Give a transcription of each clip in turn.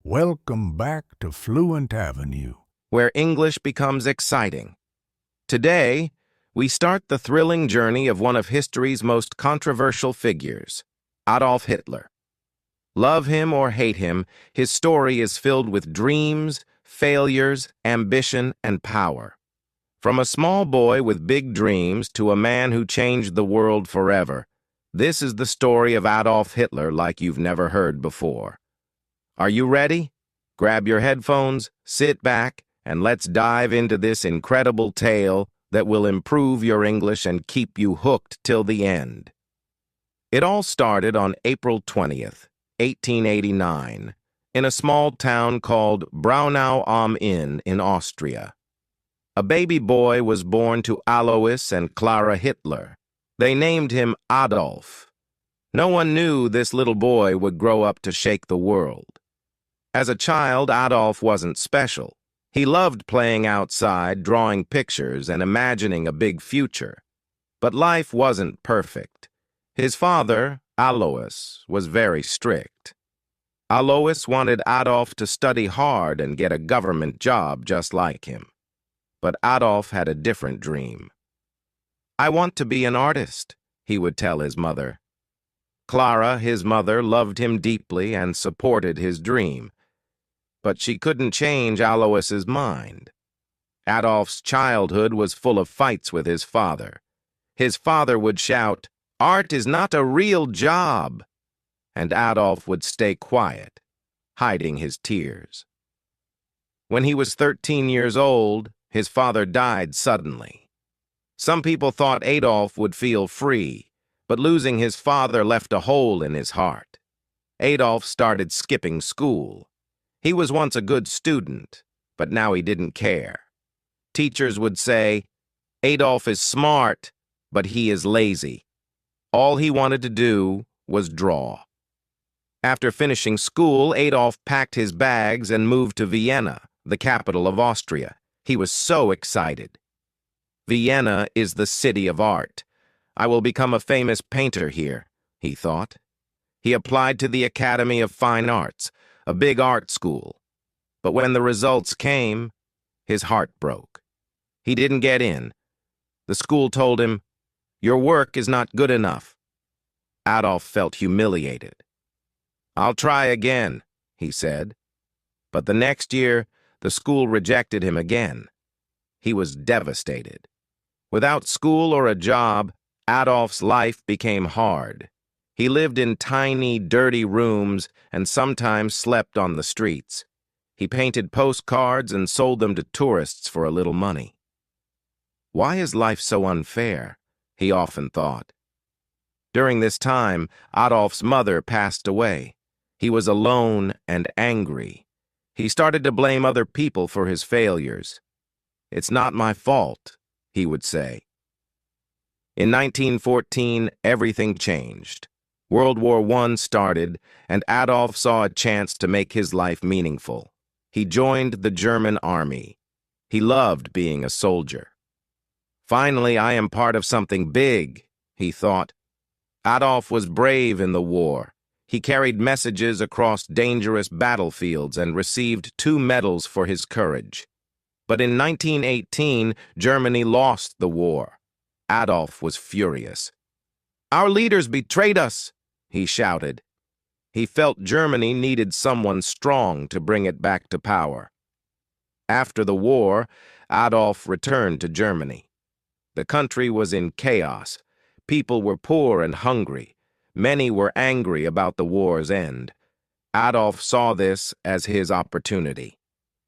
Welcome back to Fluent Avenue, where English becomes exciting. Today, we start the thrilling journey of one of history's most controversial figures, Adolf Hitler. Love him or hate him, his story is filled with dreams, failures, ambition, and power. From a small boy with big dreams to a man who changed the world forever, this is the story of Adolf Hitler like you've never heard before. Are you ready? Grab your headphones, sit back, and let's dive into this incredible tale that will improve your English and keep you hooked till the end. It all started on April 20th, 1889, in a small town called Braunau am Inn in Austria. A baby boy was born to Alois and Clara Hitler. They named him Adolf. No one knew this little boy would grow up to shake the world. As a child, Adolf wasn't special. He loved playing outside, drawing pictures, and imagining a big future. But life wasn't perfect. His father, Alois, was very strict. Alois wanted Adolf to study hard and get a government job just like him. But Adolf had a different dream. "I want to be an artist," he would tell his mother. Clara, his mother, loved him deeply and supported his dream. But she couldn't change Alois's mind. Adolf's childhood was full of fights with his father. His father would shout, "Art is not a real job," and Adolf would stay quiet, hiding his tears. When he was 13 years old, his father died suddenly. Some people thought Adolf would feel free, but losing his father left a hole in his heart. Adolf started skipping school. He was once a good student, but now he didn't care. Teachers would say, "Adolf is smart, but he is lazy." All he wanted to do was draw. After finishing school, Adolf packed his bags and moved to Vienna, the capital of Austria. He was so excited. "Vienna is the city of art. I will become a famous painter here," he thought. He applied to the Academy of Fine Arts, a big art school. But when the results came, his heart broke. He didn't get in. The school told him, "Your work is not good enough." Adolf felt humiliated. "I'll try again," he said. But the next year, the school rejected him again. He was devastated. Without school or a job, Adolf's life became hard. He lived in tiny, dirty rooms and sometimes slept on the streets. He painted postcards and sold them to tourists for a little money. "Why is life so unfair?" he often thought. During this time, Adolf's mother passed away. He was alone and angry. He started to blame other people for his failures. "It's not my fault," he would say. In 1914, everything changed. World War I started, and Adolf saw a chance to make his life meaningful. He joined the German army. He loved being a soldier. "Finally, I am part of something big," he thought. Adolf was brave in the war. He carried messages across dangerous battlefields and received 2 medals for his courage. But in 1918, Germany lost the war. Adolf was furious. "Our leaders betrayed us," he shouted. He felt Germany needed someone strong to bring it back to power. After the war, Adolf returned to Germany. The country was in chaos. People were poor and hungry. Many were angry about the war's end. Adolf saw this as his opportunity.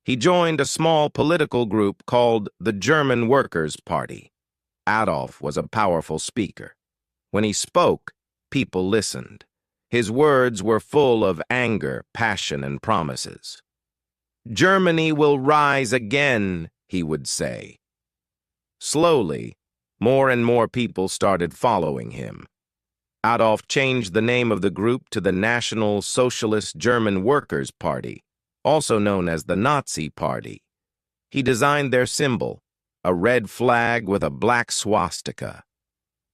He joined a small political group called the German Workers' Party. Adolf was a powerful speaker. When he spoke, people listened. His words were full of anger, passion, and promises. "Germany will rise again," he would say. Slowly, more and more people started following him. Adolf changed the name of the group to the National Socialist German Workers' Party, also known as the Nazi Party. He designed their symbol, a red flag with a black swastika.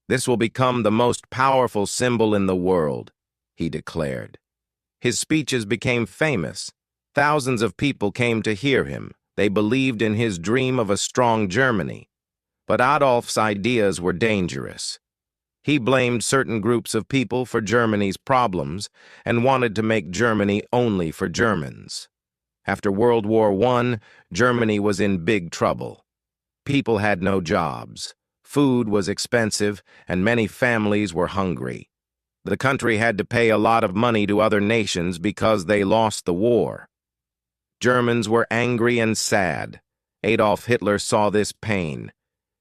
"This will become the most powerful symbol in the world," he declared. His speeches became famous. Thousands of people came to hear him. They believed in his dream of a strong Germany. But Adolf's ideas were dangerous. He blamed certain groups of people for Germany's problems and wanted to make Germany only for Germans. After World War I, Germany was in big trouble. People had no jobs. Food was expensive, and many families were hungry. The country had to pay a lot of money to other nations because they lost the war. Germans were angry and sad. Adolf Hitler saw this pain.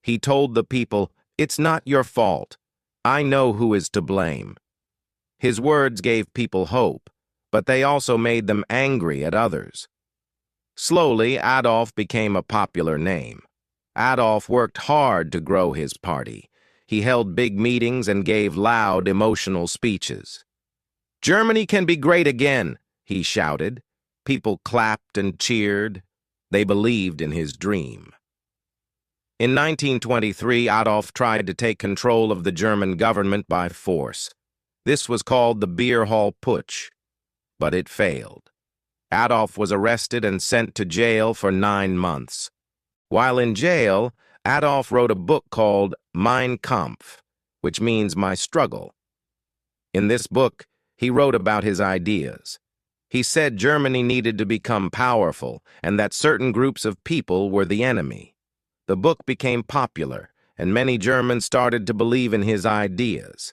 He told the people, "It's not your fault. I know who is to blame." His words gave people hope, but they also made them angry at others. Slowly, Adolf became a popular name. Adolf worked hard to grow his party. He held big meetings and gave loud, emotional speeches. "Germany can be great again," he shouted. People clapped and cheered. They believed in his dream. In 1923, Adolf tried to take control of the German government by force. This was called the Beer Hall Putsch, but it failed. Adolf was arrested and sent to jail for 9 months. While in jail, Adolf wrote a book called Mein Kampf, which means My Struggle. In this book, he wrote about his ideas. He said Germany needed to become powerful and that certain groups of people were the enemy. The book became popular, and many Germans started to believe in his ideas.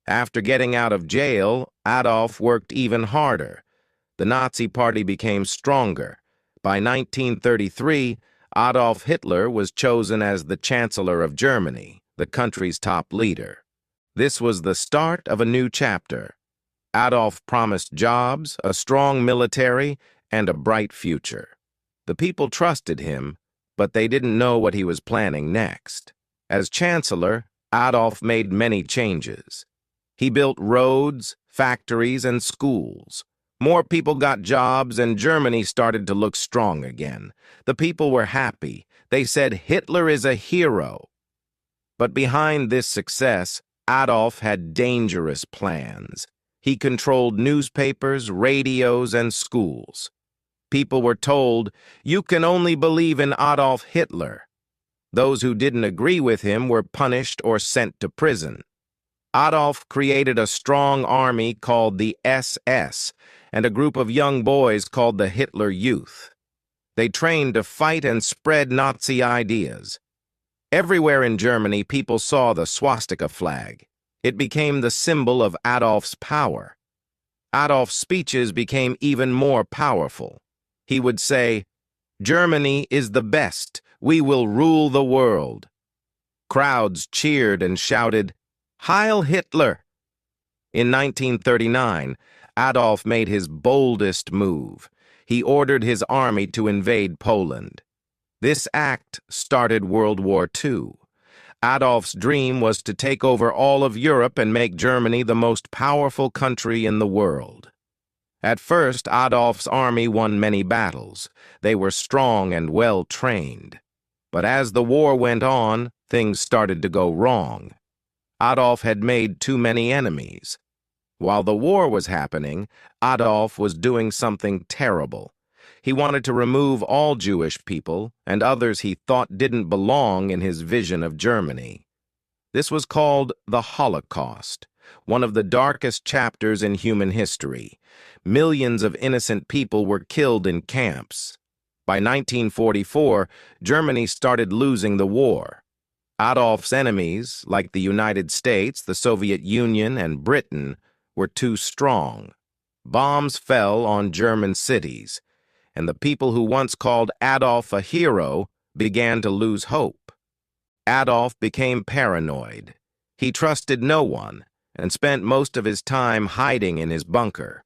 After getting out of jail, Adolf worked even harder. The Nazi Party became stronger. By 1933, Adolf Hitler was chosen as the Chancellor of Germany, the country's top leader. This was the start of a new chapter. Adolf promised jobs, a strong military, and a bright future. The people trusted him, but they didn't know what he was planning next. As Chancellor, Adolf made many changes. He built roads, factories, and schools. More people got jobs, and Germany started to look strong again. The people were happy. They said Hitler is a hero. But behind this success, Adolf had dangerous plans. He controlled newspapers, radios, and schools. People were told, "You can only believe in Adolf Hitler." Those who didn't agree with him were punished or sent to prison. Adolf created a strong army called the SS and a group of young boys called the Hitler Youth. They trained to fight and spread Nazi ideas. Everywhere in Germany, people saw the swastika flag. It became the symbol of Adolf's power. Adolf's speeches became even more powerful. He would say, "Germany is the best. We will rule the world." Crowds cheered and shouted, "Heil Hitler!" In 1939, Adolf made his boldest move. He ordered his army to invade Poland. This act started World War II. Adolf's dream was to take over all of Europe and make Germany the most powerful country in the world. At first, Adolf's army won many battles. They were strong and well-trained. But as the war went on, things started to go wrong. Adolf had made too many enemies. While the war was happening, Adolf was doing something terrible. He wanted to remove all Jewish people and others he thought didn't belong in his vision of Germany. This was called the Holocaust, one of the darkest chapters in human history. Millions of innocent people were killed in camps. By 1944, Germany started losing the war. Adolf's enemies, like the United States, the Soviet Union, and Britain, were too strong. Bombs fell on German cities, and the people who once called Adolf a hero began to lose hope. Adolf became paranoid. He trusted no one and spent most of his time hiding in his bunker.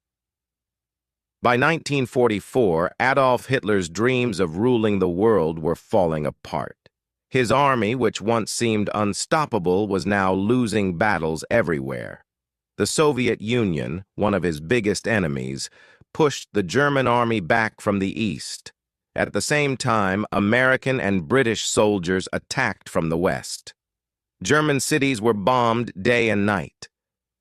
By 1944, Adolf Hitler's dreams of ruling the world were falling apart. His army, which once seemed unstoppable, was now losing battles everywhere. The Soviet Union, one of his biggest enemies, pushed the German army back from the east. At the same time, American and British soldiers attacked from the west. German cities were bombed day and night.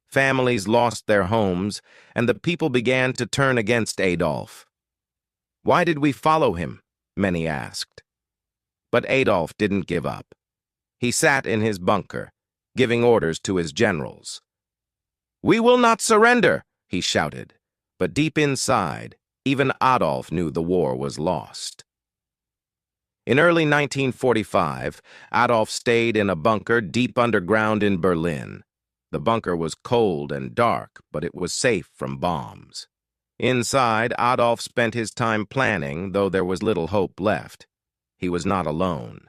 Families lost their homes, and the people began to turn against Adolf. Why did we follow him? Many asked. But Adolf didn't give up. He sat in his bunker, giving orders to his generals. "We will not surrender," he shouted. But deep inside, even Adolf knew the war was lost. In early 1945, Adolf stayed in a bunker deep underground in Berlin. The bunker was cold and dark, but it was safe from bombs. Inside, Adolf spent his time planning, though there was little hope left. He was not alone.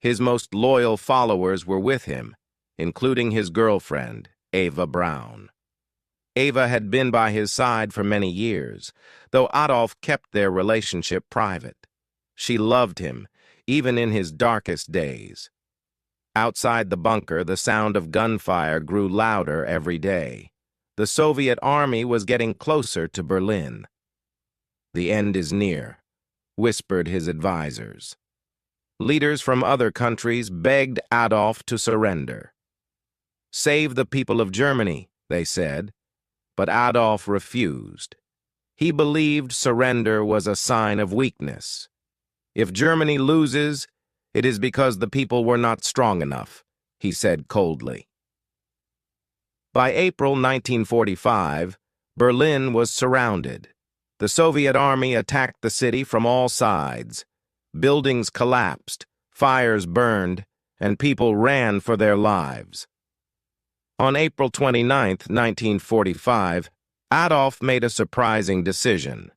His most loyal followers were with him, including his girlfriend, Eva Braun. Eva had been by his side for many years, though Adolf kept their relationship private. She loved him, even in his darkest days. Outside the bunker, the sound of gunfire grew louder every day. The Soviet army was getting closer to Berlin. "The end is near," whispered his advisors. Leaders from other countries begged Adolf to surrender. "Save the people of Germany," they said, but Adolf refused. He believed surrender was a sign of weakness. "If Germany loses, it is because the people were not strong enough," he said coldly. By April 1945, Berlin was surrounded. The Soviet army attacked the city from all sides. Buildings collapsed, fires burned, and people ran for their lives. On April 29, 1945, Adolf made a surprising decision.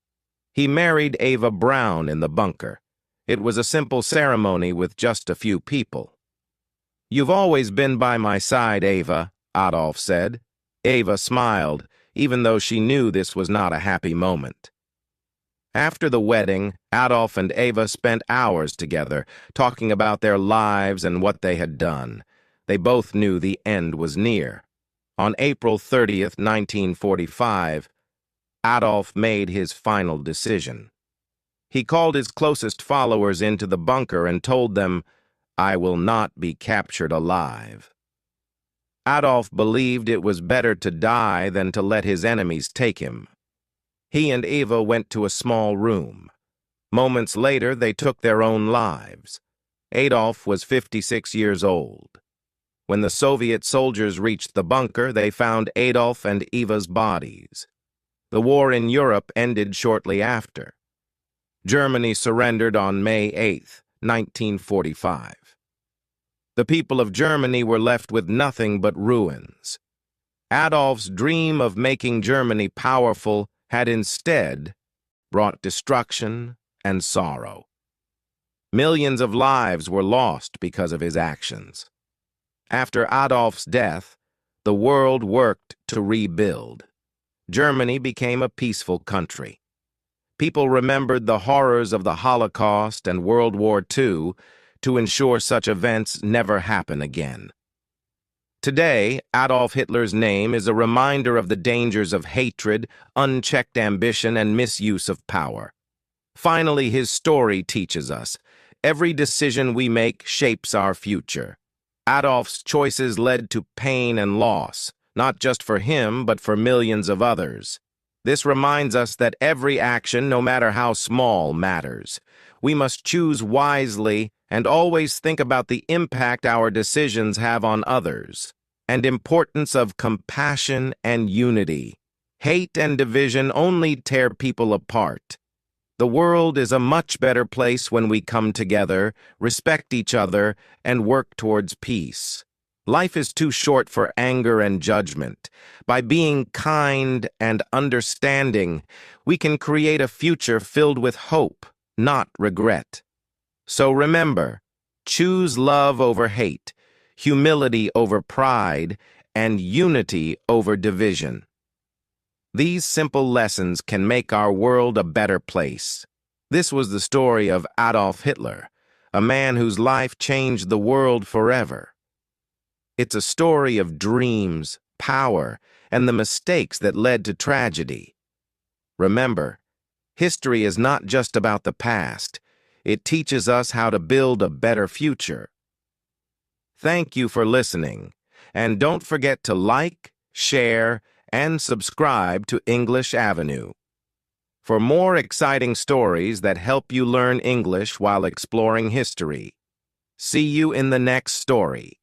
He married Eva Braun in the bunker. It was a simple ceremony with just a few people. "You've always been by my side, Eva," Adolf said. Eva smiled, even though she knew this was not a happy moment. After the wedding, Adolf and Eva spent hours together, talking about their lives and what they had done. They both knew the end was near. On April 30th, 1945, Adolf made his final decision. He called his closest followers into the bunker and told them, "I will not be captured alive." Adolf believed it was better to die than to let his enemies take him. He and Eva went to a small room. Moments later, they took their own lives. Adolf was 56 years old. When the Soviet soldiers reached the bunker, they found Adolf and Eva's bodies. The war in Europe ended shortly after. Germany surrendered on May 8, 1945. The people of Germany were left with nothing but ruins. Adolf's dream of making Germany powerful had instead brought destruction and sorrow. Millions of lives were lost because of his actions. After Adolf's death, the world worked to rebuild. Germany became a peaceful country. People remembered the horrors of the Holocaust and World War II to ensure such events never happen again. Today, Adolf Hitler's name is a reminder of the dangers of hatred, unchecked ambition, and misuse of power. Finally, his story teaches us, every decision we make shapes our future. Adolf's choices led to pain and loss, not just for him, but for millions of others. This reminds us that every action, no matter how small, matters. We must choose wisely and always think about the impact our decisions have on others, and importance of compassion and unity. Hate and division only tear people apart. The world is a much better place when we come together, respect each other, and work towards peace. Life is too short for anger and judgment. By being kind and understanding, we can create a future filled with hope, not regret. So remember, choose love over hate, humility over pride, and unity over division. These simple lessons can make our world a better place. This was the story of Adolf Hitler, a man whose life changed the world forever. It's a story of dreams, power, and the mistakes that led to tragedy. Remember, history is not just about the past. It teaches us how to build a better future. Thank you for listening, and don't forget to like, share, and subscribe to English Avenue. for more exciting stories that help you learn English while exploring history. See you in the next story.